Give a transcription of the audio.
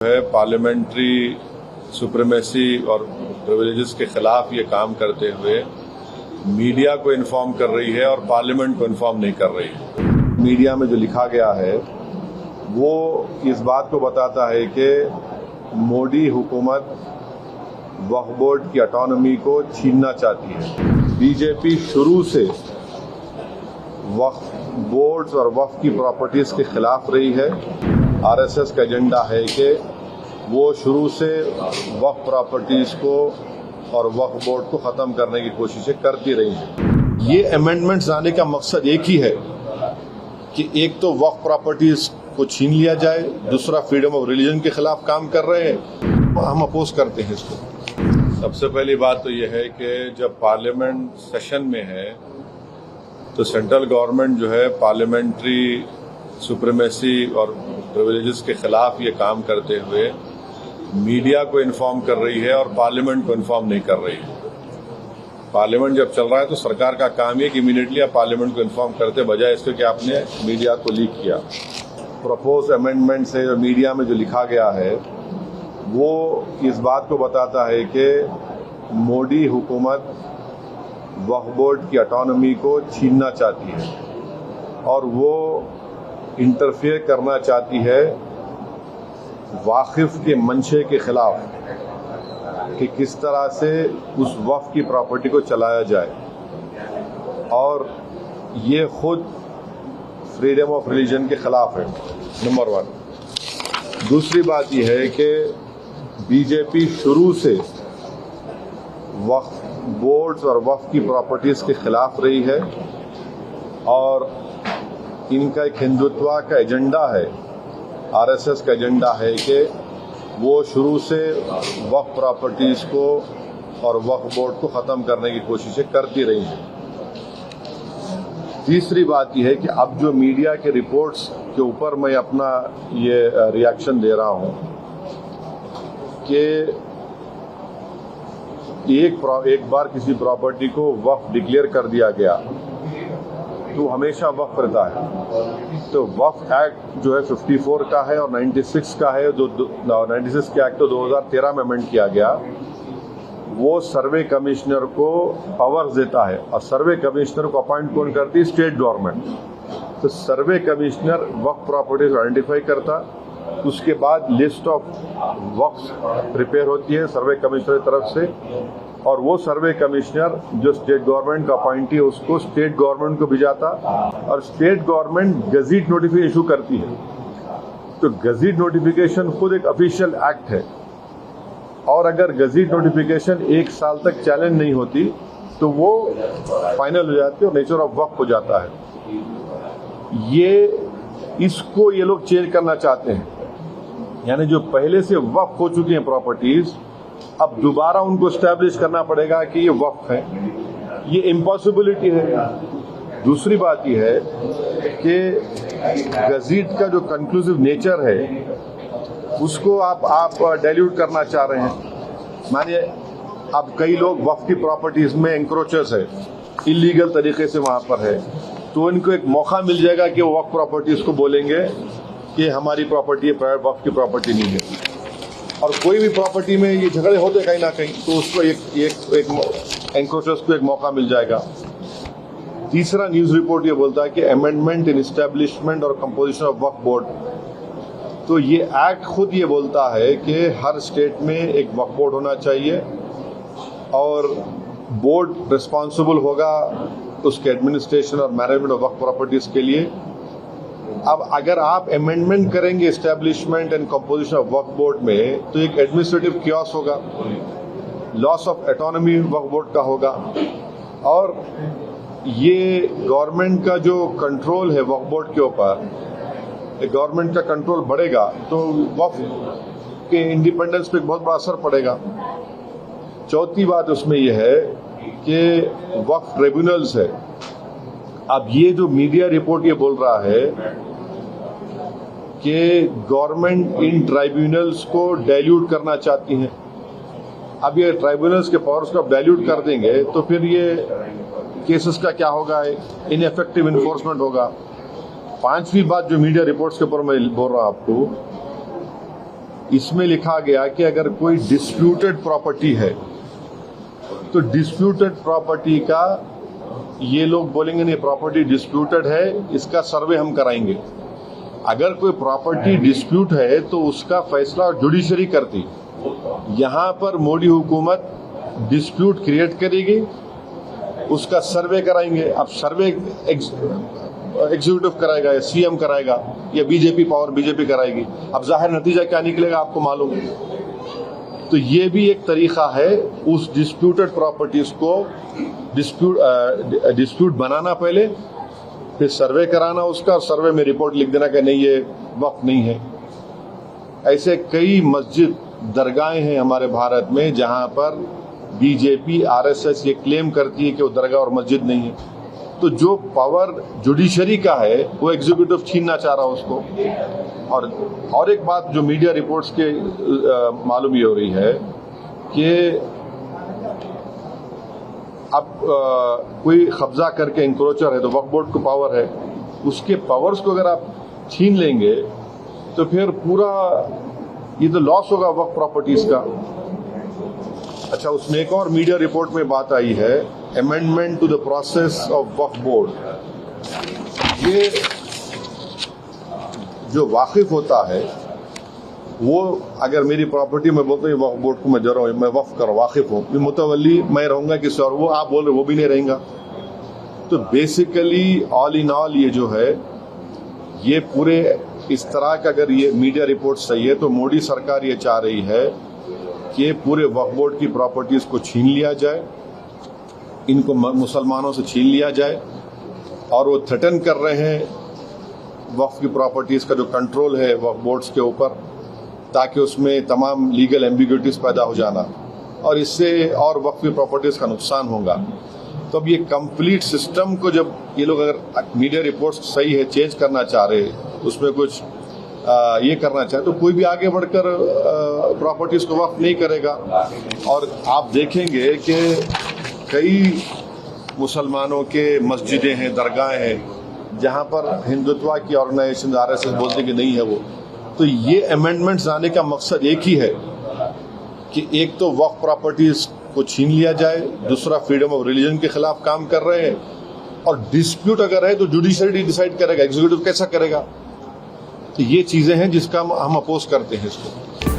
है parliamentary supremacy और privileges के खिलाफ ये काम करते हुए मीडिया को इन्फॉर्म कर रही है और पार्लियामेंट को इन्फॉर्म नहीं कर रही है। मीडिया में जो लिखा गया है वो इस बात को बताता है कि मोदी हुकूमत वक्फ बोर्ड की ऑटोनॉमी को छीनना चाहती है। बीजेपी शुरू से वक्फ बोर्ड्स और वक्फ की प्रॉपर्टीज के खिलाफ रही है। आरएसएस का एजेंडा है कि वो शुरू से वक्फ प्रॉपर्टीज को और वक्फ बोर्ड को खत्म करने की कोशिशें करती रही हैं। ये अमेंडमेंट्स लाने का मकसद एक ही है कि एक तो वक्फ प्रॉपर्टीज को छीन लिया जाए, दूसरा फ्रीडम ऑफ रिलीजन के खिलाफ काम कर रहे हैं। हम अपोज करते हैं इसको। सबसे पहली बात तो यह है कि जब पार्लियामेंट सेशन में है तो सेंट्रल गवर्नमेंट जो है पार्लियामेंट्री सुप्रीमेसी और प्रिविलेजेस के खिलाफ ये काम करते हुए मीडिया को इन्फॉर्म कर रही है और पार्लियामेंट को इन्फॉर्म नहीं कर रही है। पार्लियामेंट जब चल रहा है तो सरकार का काम है कि इमीडिएटली आप पार्लियामेंट को इन्फॉर्म करते बजाय इसके कि आपने मीडिया को लीक किया। प्रपोज अमेंडमेंट से जो मीडिया में जो लिखा गया है वो इस बात को बताता है कि मोदी हुकूमत वक्फ बोर्ड की ऑटोनॉमी को छीनना चाहती है और वो इंटरफेयर करना चाहती है वाकिफ के मंशे के खिलाफ कि किस तरह से उस वक्फ की प्रॉपर्टी को चलाया जाए और ये खुद फ्रीडम ऑफ रिलीजन के खिलाफ है, नंबर 1। दूसरी बात यह है कि बीजेपी शुरू से वक्फ बोर्ड्स और वक्फ की प्रॉपर्टीज के खिलाफ रही है और इनका एक हिंदुत्व का एजेंडा है, आरएसएस का एजेंडा है कि वो शुरू से वक्फ प्रॉपर्टीज को और वक्फ बोर्ड को खत्म करने की कोशिशें करती रही हैं। तीसरी बात यह है कि अब जो मीडिया के रिपोर्ट्स के ऊपर मैं अपना ये रिएक्शन दे रहा हूं कि एक बार किसी प्रॉपर्टी को वक्फ डिक्लेयर कर दिया गया तो हमेशा वक्फ रहता है। तो वक्फ एक्ट जो है 54 का है और 96 का है, जो 96 के एक्ट तो 2013 में अमेंड किया गया। वो सर्वे कमिश्नर को पावर्स देता है और सर्वे कमिश्नर को अपॉइंट कौन करती है? State government. तो सर्वे कमिश्नर वक्फ प्रॉपर्टीज आइडेंटिफाई करता, उसके बाद लिस्ट ऑफ वक्फ प्रिपेयर होती है सर्वे कमिश्नर की तरफ से और वो सर्वे कमिश्नर जो स्टेट गवर्नमेंट का अपॉइंटी है उसको स्टेट गवर्नमेंट को भिजाता और state government gazette notification issue करती है। तो गजीट नोटिफिकेशन खुद एक ऑफिशियल एक्ट है और अगर गजीट नोटिफिकेशन 1 साल तक चैलेंज नहीं होती तो वो फाइनल हो जाती है और नेचर ऑफ वक्फ हो जाता है। इसको ये लोग चेंज करना चाहते हैं, यानी जो पहले से वक्फ हो चुकी हैं प्रॉपर्टीज अब दोबारा उनको एस्टैब्लिश करना पड़ेगा कि ये वक्फ है। ये इम्पॉसिबिलिटी है। दूसरी बात यह है कि गजीट का जो कंक्लूसिव नेचर है उसको आप डाइल्यूट करना चाह रहे हैं। मानिए अब कई लोग वक्फ की प्रॉपर्टीज में एंक्रोचर्स है, इलीगल तरीके से वहां पर है, तो इनको एक मौका मिल जाएगा कि वो वक्फ प्रॉपर्टीज को बोलेंगे कि हमारी प्रॉपर्टी है, प्राइवेट वक्फ की प्रॉपर्टी नहीं है। और कोई भी प्रॉपर्टी में ये झगड़े होते कहीं ना कहीं तो उसको एक एंक्रोचर्स को एक मौका मिल जाएगा। तीसरा न्यूज रिपोर्ट ये बोलता है कि अमेंडमेंट इन एस्टैब्लिशमेंट और कंपोजिशन ऑफ वक्फ बोर्ड। तो ये एक्ट खुद ये बोलता है कि हर स्टेट में एक वक्फ बोर्ड होना चाहिए और बोर्ड रिस्पॉन्सिबल होगा उसके एडमिनिस्ट्रेशन और मैनेजमेंट ऑफ वक्फ प्रॉपर्टीज के लिए। अब अगर आप अमेंडमेंट करेंगे establishment and composition of Waqf board में तो एक एडमिनिस्ट्रेटिव कियोस होगा, loss of autonomy Waqf board का होगा और ये गवर्नमेंट का जो कंट्रोल है वक्फ बोर्ड के ऊपर, गवर्नमेंट का कंट्रोल बढ़ेगा तो वक्फ के इंडिपेंडेंस पे बहुत बड़ा असर पड़ेगा। चौथी बात उसमें यह है कि वक्फ ट्रिब्यूनल्स है। अब ये जो मीडिया रिपोर्ट ये बोल रहा है कि गवर्नमेंट इन ट्राइब्यूनल्स को डाइल्यूट करना चाहती है। अब ये ट्राइब्यूनल्स के पावर्स को आप डाइल्यूट कर देंगे तो फिर ये केसेस का क्या होगा? इनएफेक्टिव इन्फोर्समेंट होगा। पांचवी बात जो मीडिया रिपोर्ट्स के ऊपर मैं बोल रहा हूं आपको इसमें लिखा गया कि अगर कोई डिस्प्यूटेड प्रॉपर्टी है तो डिस्प्यूटेड प्रॉपर्टी का ये लोग बोलेंगे नहीं प्रॉपर्टी डिस्प्यूटेड है, इसका सर्वे हम कराएंगे। अगर कोई प्रॉपर्टी डिस्प्यूट है तो उसका फैसला जुडिशरी करती। यहां पर मोदी हुकूमत डिस्प्यूट क्रिएट करेगी, उसका सर्वे कराएंगे। अब सर्वे एग्जीक्यूटिव कराएगा या सीएम कराएगा या बीजेपी पावर बीजेपी कराएगी। अब जाहिर नतीजा क्या निकलेगा आपको मालूम है। तो ये भी एक तरीका है उस डिस्प्यूटेड प्रॉपर्टीज को डिस्प्यूट बनाना, पहले फिर सर्वे कराना उसका, और सर्वे में रिपोर्ट लिख देना कि नहीं ये वक्फ नहीं है। ऐसे कई मस्जिद दरगाहें हैं हमारे भारत में जहां पर बीजेपी आरएसएस ये क्लेम करती है कि वो दरगाह और मस्जिद नहीं है। तो जो पावर जुडिशरी का है वो एग्जीक्यूटिव छीनना चाह रहा है उसको। और एक बात जो मीडिया रिपोर्ट्स के मालूम ये हो रही है कि अब कोई कब्जा करके इंक्रोचर है तो वक्फ बोर्ड को पावर है, उसके पावर्स को अगर आप छीन लेंगे तो फिर पूरा ये तो लॉस होगा वक्फ प्रॉपर्टीज का। अच्छा, उसमें एक और मीडिया रिपोर्ट में बात आई है, amendment to the process of Waqf board. ये जो वाकिफ होता है वो अगर मेरी प्रॉपर्टी में बोलते हैं वक्फ बोर्ड को मैं जरा मैं वक्फ कर वाकिफ हूँ, मुतवल्ली मैं रहूंगा किसी और, वो आप बोल रहे वो भी नहीं रहेगा। तो बेसिकली ऑल इन ऑल ये जो है ये पूरे इस तरह का अगर ये मीडिया रिपोर्ट सही है तो मोदी सरकार ये चाह रही है कि पूरे वक्फ बोर्ड की प्रॉपर्टीज को छीन लिया जाए, इनको मुसलमानों से छीन लिया जाए। और वो थ्रेटन कर रहे हैं वक्फ की प्रॉपर्टीज का जो कंट्रोल है वक्फ बोर्ड्स के ऊपर, ताकि उसमें तमाम लीगल एम्बिग्युइटीज पैदा हो जाना और इससे और वक्फ की प्रॉपर्टीज का नुकसान होगा। तो अब ये कंप्लीट सिस्टम को जब ये लोग अगर मीडिया रिपोर्ट्स सही है चेंज करना चाह रहे, उसमें कुछ ये करना चाहे तो कोई भी आगे बढ़कर प्रॉपर्टीज को वक्फ नहीं करेगा। और आप देखेंगे कि कई मुसलमानों के मस्जिदें हैं, दरगाहें हैं जहां पर हिंदुत्व की ऑर्गेनाइजेशन आरएसएस बोलते कि नहीं है वो। तो ये अमेंडमेंट्स आने का मकसद एक ही है कि एक तो वक्फ प्रॉपर्टीज को छीन लिया जाए, दूसरा फ्रीडम ऑफ रिलीजन के खिलाफ काम कर रहे हैं, और डिस्प्यूट अगर है तो जुडिशरी डिसाइड करेगा, एग्जीक्यूटिव कैसा करेगा। तो ये चीजें हैं जिसका हम अपोज करते हैं इसको।